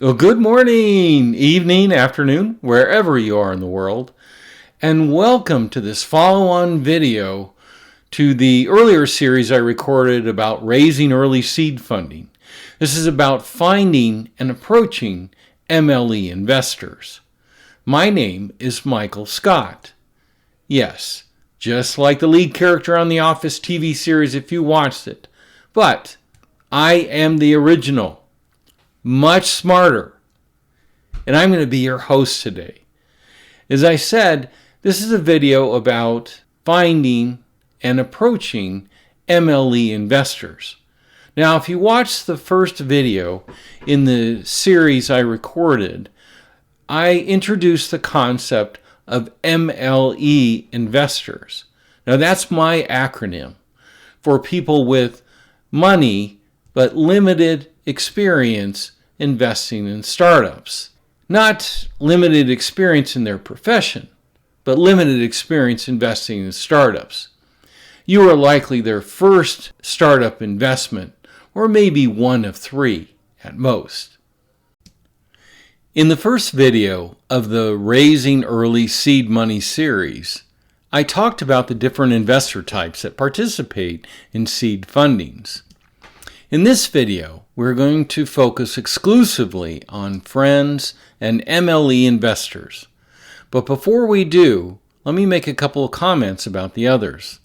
Well, good morning, evening, afternoon, wherever you are in the world, and welcome to this follow-on video to the earlier series I recorded about raising early seed funding. This is about finding and approaching MLE investors. My name is Michael Scott. Yes, just like the lead character on the Office TV series if you watched it, but I am the original. Much smarter. And I'm going to be your host today. As I said, this is a video about finding and approaching MLE investors. Now, if you watch the first video in the series I recorded, I introduced the concept of MLE investors. Now, that's my acronym for people with money but limited experience investing in startups. Not limited experience in their profession, but limited experience investing in startups. You are likely their first startup investment, or maybe one of three at most. In the first video of the Raising Early Seed Money series, I talked about the different investor types that participate in seed fundings. In this video, we're going to focus exclusively on friends and MLE investors. But before we do, let me make a couple of comments about the others.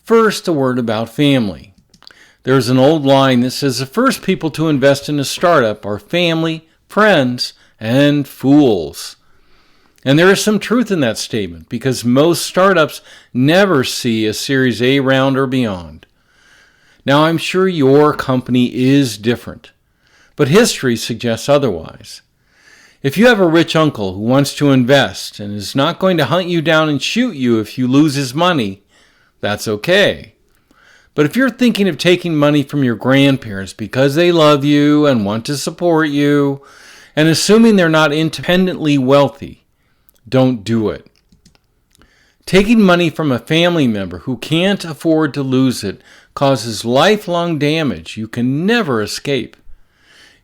First, a word about family. There's an old line that says the first people to invest in a startup are family, friends, and fools. And there is some truth in that statement because most startups never see a Series A round or beyond. Now, I'm sure your company is different, but history suggests otherwise. If you have a rich uncle who wants to invest and is not going to hunt you down and shoot you if you lose his money, that's okay. But if you're thinking of taking money from your grandparents because they love you and want to support you, and assuming they're not independently wealthy, don't do it. Taking money from a family member who can't afford to lose it causes lifelong damage you can never escape.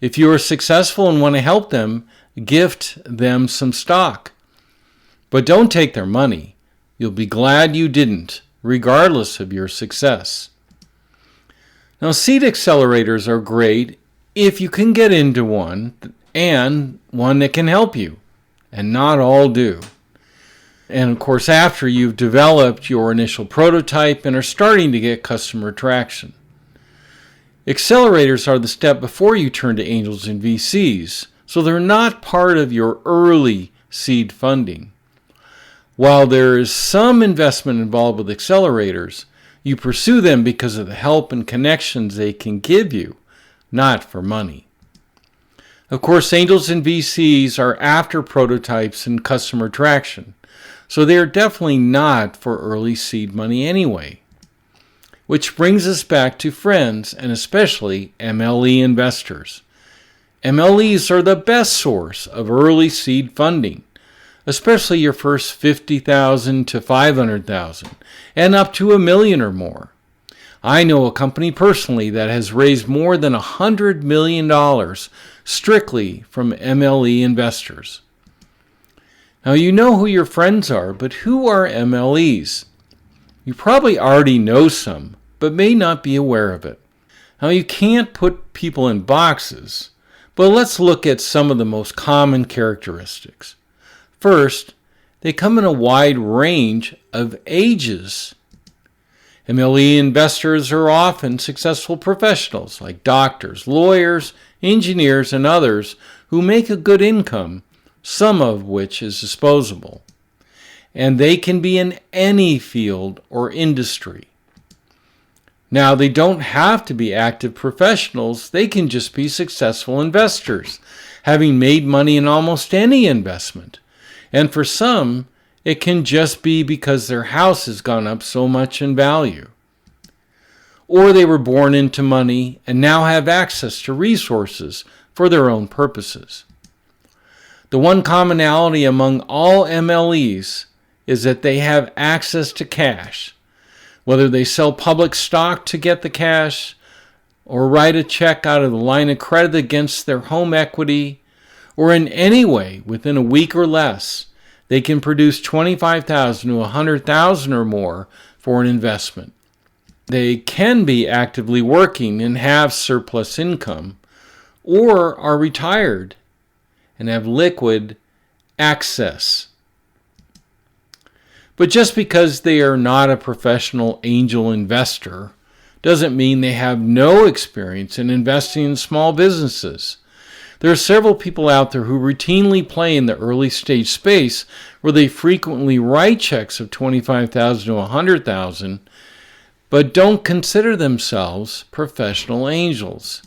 If you are successful and want to help them, gift them some stock. But don't take their money. You'll be glad you didn't, regardless of your success. Now, seed accelerators are great if you can get into one, and one that can help you, and not all do. And of course, after you've developed your initial prototype and are starting to get customer traction. Accelerators are the step before you turn to angels and VCs, so they're not part of your early seed funding. While there is some investment involved with accelerators, you pursue them because of the help and connections they can give you, not for money. Of course, angels and VCs are after prototypes and customer traction, so they are definitely not for early seed money anyway. Which brings us back to friends and especially MLE investors. MLEs are the best source of early seed funding, especially your first $50,000 to $500,000 and up to $1 million or more. I know a company personally that has raised more than $100 million strictly from MLE investors. Now, you know who your friends are, but who are MLEs? You probably already know some, but may not be aware of it. Now, you can't put people in boxes, but let's look at some of the most common characteristics. First, they come in a wide range of ages. MLE investors are often successful professionals like doctors, lawyers, engineers, and others who make a good income, some of which is disposable. And they can be in any field or industry. Now, they don't have to be active professionals. They can just be successful investors, having made money in almost any investment. And for some, it can just be because their house has gone up so much in value. Or they were born into money and now have access to resources for their own purposes. The one commonality among all MLEs is that they have access to cash. Whether they sell public stock to get the cash, or write a check out of the line of credit against their home equity, or in any way within a week or less, they can produce $25,000 to $100,000 or more for an investment. They can be actively working and have surplus income, or are retired and have liquid access. But just because they are not a professional angel investor doesn't mean they have no experience in investing in small businesses. There are several people out there who routinely play in the early stage space where they frequently write checks of $25,000 to $100,000, but don't consider themselves professional angels.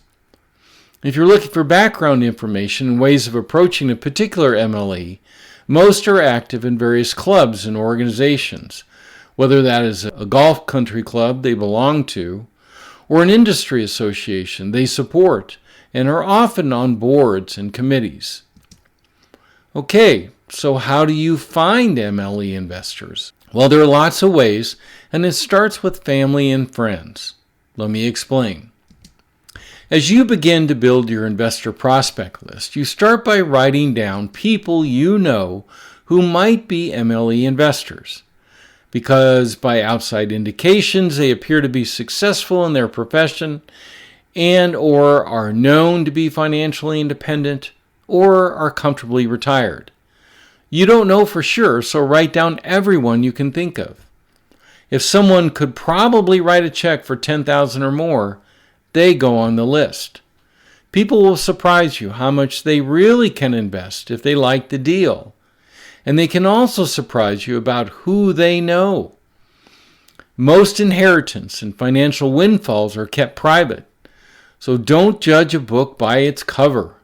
If you're looking for background information and ways of approaching a particular MLE, most are active in various clubs and organizations, whether that is a golf country club they belong to, or an industry association they support, and are often on boards and committees. Okay, so how do you find MLE investors? Well, there are lots of ways, and it starts with family and friends. Let me explain. As you begin to build your investor prospect list, you start by writing down people you know who might be MLE investors, because by outside indications they appear to be successful in their profession and or are known to be financially independent or are comfortably retired. You don't know for sure, so write down everyone you can think of. If someone could probably write a check for $10,000 or more, they go on the list. People will surprise you how much they really can invest if they like the deal. And they can also surprise you about who they know. Most inheritance and financial windfalls are kept private, so don't judge a book by its cover.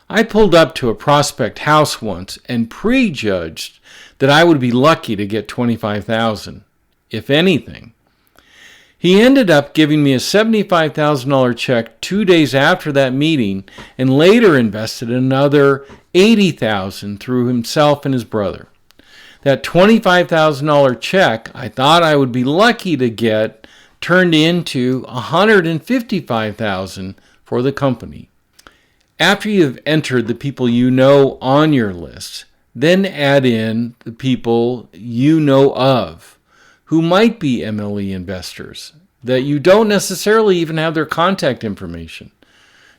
I pulled up to a prospect house once and prejudged that I would be lucky to get $25,000, if anything. He ended up giving me a $75,000 check 2 days after that meeting and later invested another $80,000 through himself and his brother. That $25,000 check I thought I would be lucky to get turned into $155,000 for the company. After you've entered the people you know on your list, then add in the people you know of who might be MLE investors, that you don't necessarily even have their contact information.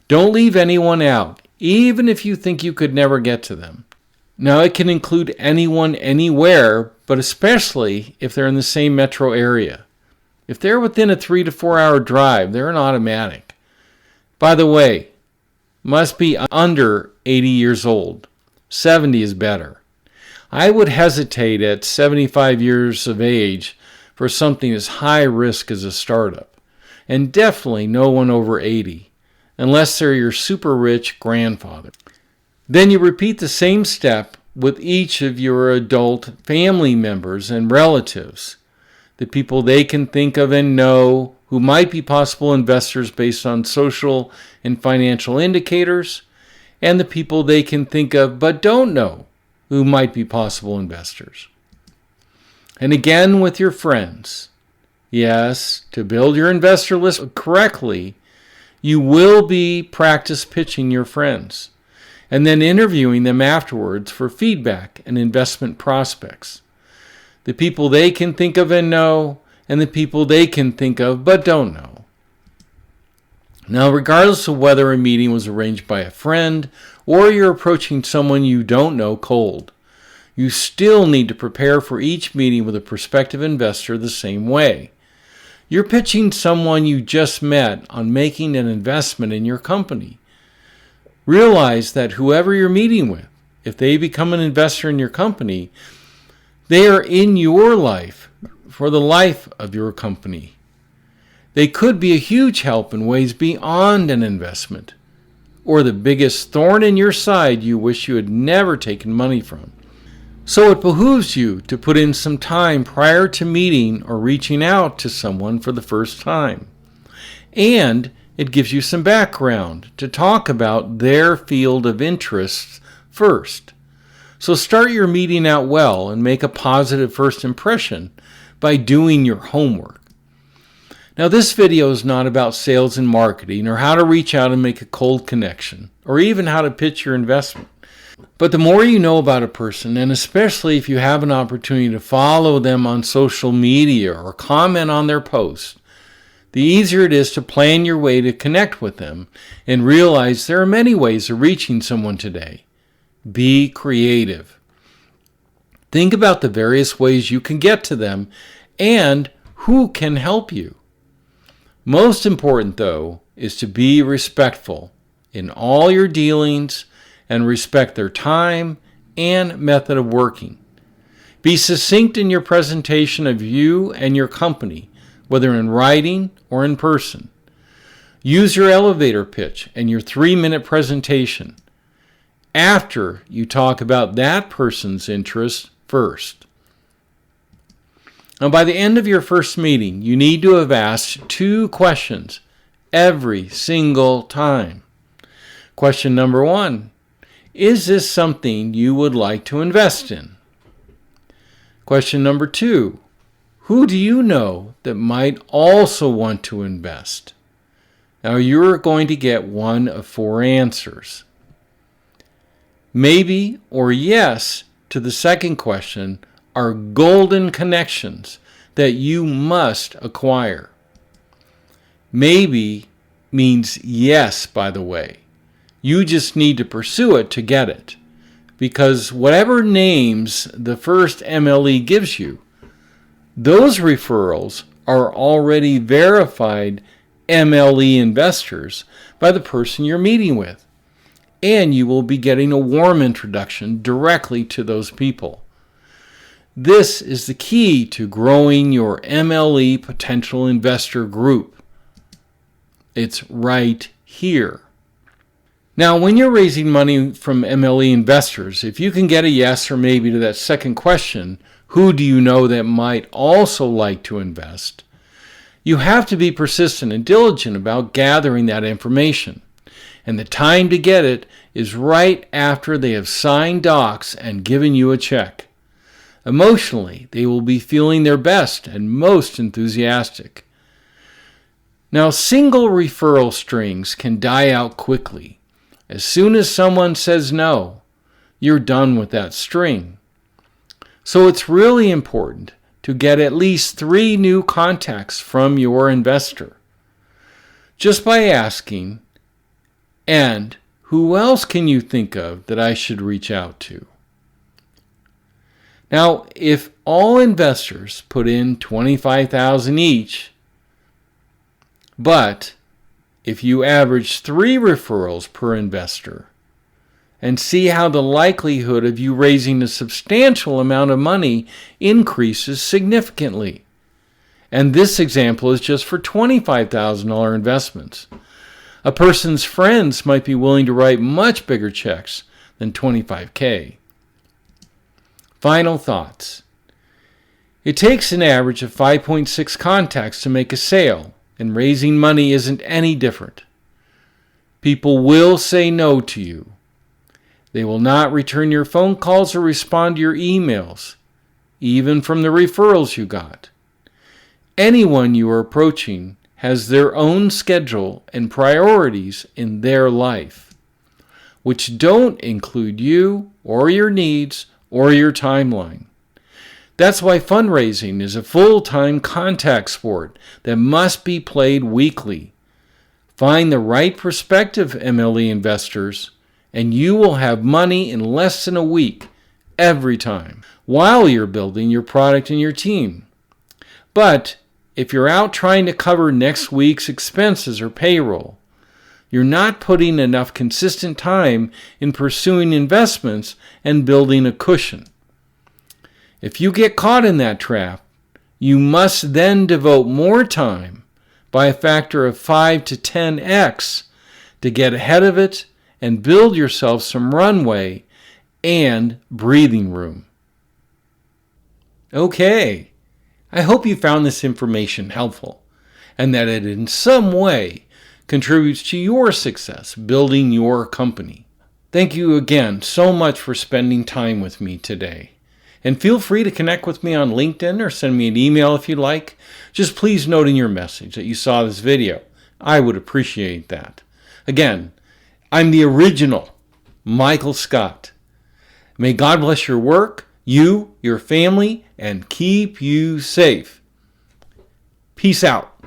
Don't leave anyone out, even if you think you could never get to them. Now, it can include anyone anywhere, but especially if they're in the same metro area. If they're within a 3 to 4 hour drive, they're an automatic. By the way, must be under 80 years old. 70 is better. I would hesitate at 75 years of age for something as high risk as a startup, and definitely no one over 80, unless they're your super rich grandfather. Then you repeat the same step with each of your adult family members and relatives, the people they can think of and know who might be possible investors based on social and financial indicators, and the people they can think of but don't know who might be possible investors. And again with your friends. Yes, to build your investor list correctly, you will be practice pitching your friends and then interviewing them afterwards for feedback and investment prospects. The people they can think of and know, and the people they can think of but don't know. Now, regardless of whether a meeting was arranged by a friend or you're approaching someone you don't know cold, you still need to prepare for each meeting with a prospective investor the same way. You're pitching someone you just met on making an investment in your company. Realize that whoever you're meeting with, if they become an investor in your company, they are in your life for the life of your company. They could be a huge help in ways beyond an investment, or the biggest thorn in your side you wish you had never taken money from. So it behooves you to put in some time prior to meeting or reaching out to someone for the first time. And it gives you some background to talk about their field of interests first. So start your meeting out well and make a positive first impression by doing your homework. Now, this video is not about sales and marketing or how to reach out and make a cold connection or even how to pitch your investment. But the more you know about a person, and especially if you have an opportunity to follow them on social media or comment on their posts, the easier it is to plan your way to connect with them and realize there are many ways of reaching someone today. Be creative. Think about the various ways you can get to them and who can help you. Most important, though, is to be respectful in all your dealings and respect their time and method of working. Be succinct in your presentation of you and your company, whether in writing or in person. Use your elevator pitch and your 3-minute presentation after you talk about that person's interests first. Now, by the end of your first meeting, you need to have asked 2 questions every single time. Question number 1, is this something you would like to invest in? Question number 2, who do you know that might also want to invest? Now, you're going to get one of 4 answers. Maybe or yes to the second question are golden connections that you must acquire. Maybe means yes, by the way. You just need to pursue it to get it. Because whatever names the first MLE gives you, those referrals are already verified MLE investors by the person you're meeting with. And you will be getting a warm introduction directly to those people. This is the key to growing your MLE potential investor group. It's right here. Now, when you're raising money from MLE investors, if you can get a yes or maybe to that second question, who do you know that might also like to invest? You have to be persistent and diligent about gathering that information. And the time to get it is right after they have signed docs and given you a check. Emotionally, they will be feeling their best and most enthusiastic. Now, single referral strings can die out quickly. As soon as someone says no, you're done with that string. So it's really important to get at least 3 new contacts from your investor. Just by asking, and who else can you think of that I should reach out to? Now, if all investors put in $25,000 each, but if you average 3 referrals per investor and see how the likelihood of you raising a substantial amount of money increases significantly. And this example is just for $25,000 investments. A person's friends might be willing to write much bigger checks than $25,000. Final thoughts. It takes an average of 5.6 contacts to make a sale, and raising money isn't any different. People will say no to you. They will not return your phone calls or respond to your emails, even from the referrals you got. Anyone you are approaching has their own schedule and priorities in their life, which don't include you or your needs or your timeline. That's why fundraising is a full-time contact sport that must be played weekly. Find the right prospective MLE investors, and you will have money in less than a week every time while you're building your product and your team. But if you're out trying to cover next week's expenses or payroll, you're not putting enough consistent time in pursuing investments and building a cushion. If you get caught in that trap, you must then devote more time by a factor of 5 to 10x to get ahead of it and build yourself some runway and breathing room. Okay, I hope you found this information helpful and that it in some way contributes to your success building your company. Thank you again so much for spending time with me today. And feel free to connect with me on LinkedIn or send me an email if you'd like. Just please note in your message that you saw this video. I would appreciate that. Again, I'm the original Michael Scott. May God bless your work, you, your family, and keep you safe. Peace out.